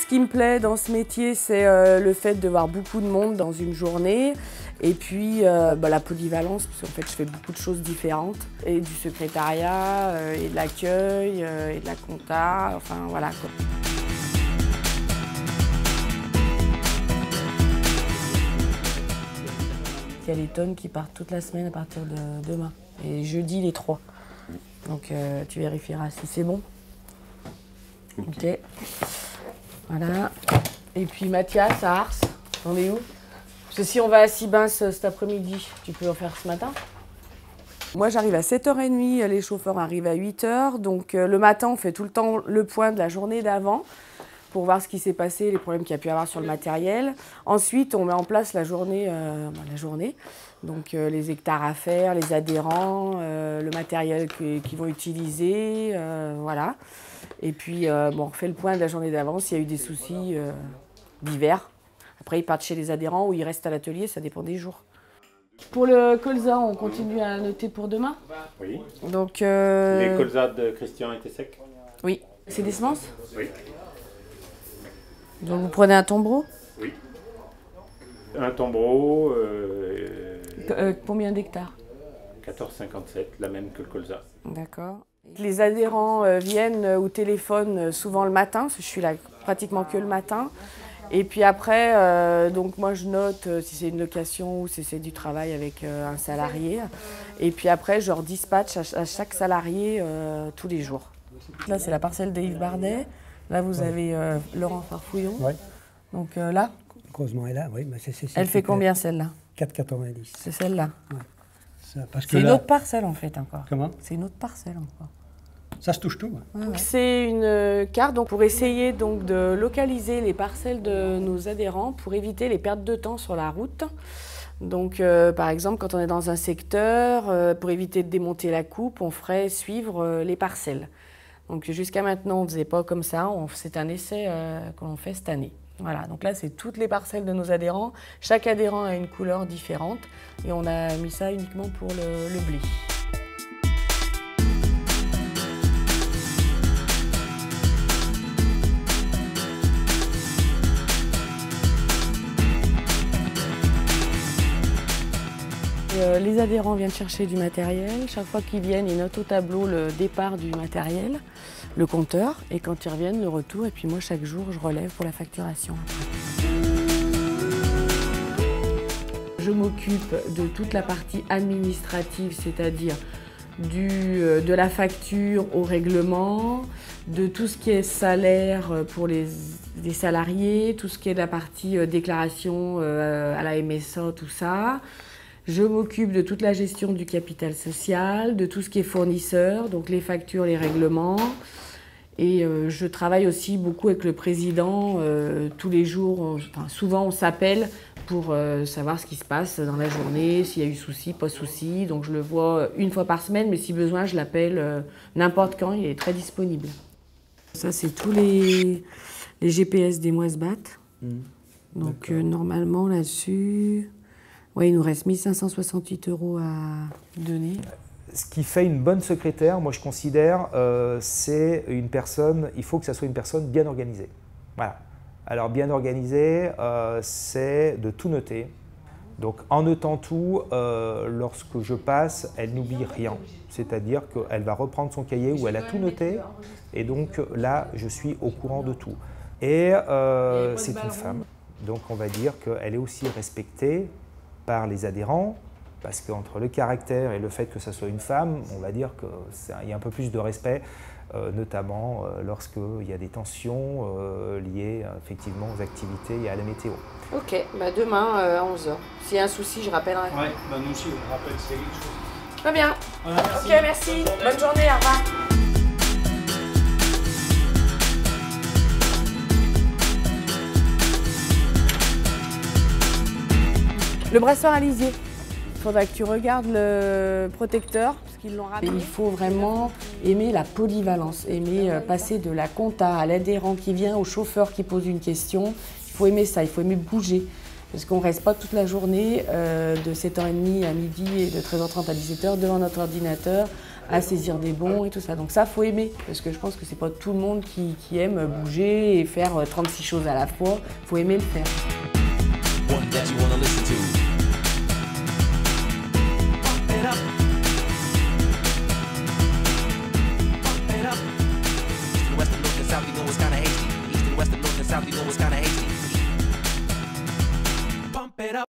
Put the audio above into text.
Ce qui me plaît dans ce métier, c'est le fait de voir beaucoup de monde dans une journée. Et puis la polyvalence, parce qu'en fait je fais beaucoup de choses différentes. Et du secrétariat, et de l'accueil, et de la compta, enfin voilà quoi. Il y a les tonnes qui partent toute la semaine à partir de demain. Et jeudi les 3. Donc tu vérifieras si c'est bon. Ok. Voilà. Et puis Mathias à Ars, on est où? Parce que si on va à Sibins cet après-midi, tu peux en faire ce matin? Moi j'arrive à 7h30, les chauffeurs arrivent à 8h. Donc le matin on fait tout le temps le point de la journée d'avant pour voir ce qui s'est passé, les problèmes qu'il y a pu y avoir sur le matériel. Ensuite on met en place la journée. Donc les hectares à faire, les adhérents, le matériel qu'ils vont utiliser, voilà. Et puis on refait le point de la journée d'avant s'il y a eu des soucis divers. Après, ils partent chez les adhérents ou ils restent à l'atelier, ça dépend des jours. Pour le colza, on continue à noter pour demain? Oui. Donc, les colzas de Christian étaient secs? Oui. C'est des semences? Oui. Donc vous prenez un tombereau? Oui. Un tombereau. Combien d'hectares? 14,57, la même que le colza. D'accord. Les adhérents viennent au téléphone souvent le matin, parce que je suis là pratiquement que le matin. Et puis après, donc moi je note si c'est une location ou si c'est du travail avec un salarié. Et puis après, je leur dispatche à chaque salarié tous les jours. Là, c'est la parcelle de Yves Bardet. Là, vous avez Laurent Farfouillon. Oui. Donc là. Creusement est là, oui. Mais elle fait combien celle-là? 4,90. C'est celle-là. Ouais. C'est une autre parcelle en fait encore. Comment? C'est une autre parcelle encore. Ça se touche tout. Ouais. C'est une carte donc, pour essayer donc, de localiser les parcelles de nos adhérents pour éviter les pertes de temps sur la route. Donc, par exemple, quand on est dans un secteur, pour éviter de démonter la coupe, on ferait suivre les parcelles. Donc, jusqu'à maintenant, on ne faisait pas comme ça. C'est un essai qu'on fait cette année. Voilà, donc là, c'est toutes les parcelles de nos adhérents. Chaque adhérent a une couleur différente et on a mis ça uniquement pour le blé. Les adhérents viennent chercher du matériel. Chaque fois qu'ils viennent, ils notent au tableau le départ du matériel, le compteur, et quand ils reviennent, le retour. Et puis moi, chaque jour, je relève pour la facturation. Je m'occupe de toute la partie administrative, c'est-à-dire de la facture au règlement, de tout ce qui est salaire pour les salariés, tout ce qui est de la partie déclaration à la MSA, tout ça. Je m'occupe de toute la gestion du capital social, de tout ce qui est fournisseur, donc les factures, les règlements. Et je travaille aussi beaucoup avec le président. Tous les jours, souvent on s'appelle pour savoir ce qui se passe dans la journée, s'il y a eu souci, pas souci. Donc je le vois une fois par semaine, mais si besoin, je l'appelle n'importe quand, il est très disponible. Ça, c'est tous les GPS des Moisbat. Donc normalement là-dessus... Oui, il nous reste 1 568 € à donner. Ce qui fait une bonne secrétaire, moi je considère, c'est une personne, il faut que ça soit une personne bien organisée. Voilà. Alors bien organisée, c'est de tout noter. Donc en notant tout, lorsque je passe, elle n'oublie rien. C'est-à-dire qu'elle va reprendre son cahier où elle a tout noté. Et donc là, je suis au courant de tout. Et c'est une femme. Donc on va dire qu'elle est aussi respectée par les adhérents, parce qu'entre le caractère et le fait que ça soit une femme, on va dire qu'il y a un peu plus de respect, notamment lorsqu'il y a des tensions liées effectivement aux activités et à la météo. Ok, bah demain à 11h. S'il y a un souci, je rappellerai. Oui, bah nous aussi, on rappelle s'il y a quelque chose. Très bien. Voilà, merci. Ok, merci. Bonne journée, au revoir. Le brassoir à lisier. Il faudra que tu regardes le protecteur, parce qu'ils l'ont ramené. Il faut vraiment aimer la polyvalence, aimer passer de la compta à l'adhérent qui vient, au chauffeur qui pose une question. Il faut aimer ça, il faut aimer bouger. Parce qu'on ne reste pas toute la journée de 7h30 à midi et de 13h30 à 17h devant notre ordinateur à saisir des bons et tout ça. Donc ça, faut aimer, parce que je pense que c'est pas tout le monde qui aime bouger et faire 36 choses à la fois. Faut aimer le faire. One that you wanna listen to. Pump it up. Pump it up. East and west and north and south, you know it's kinda hasty. East and west and north and south, you know it's kinda hasty. Pump it up.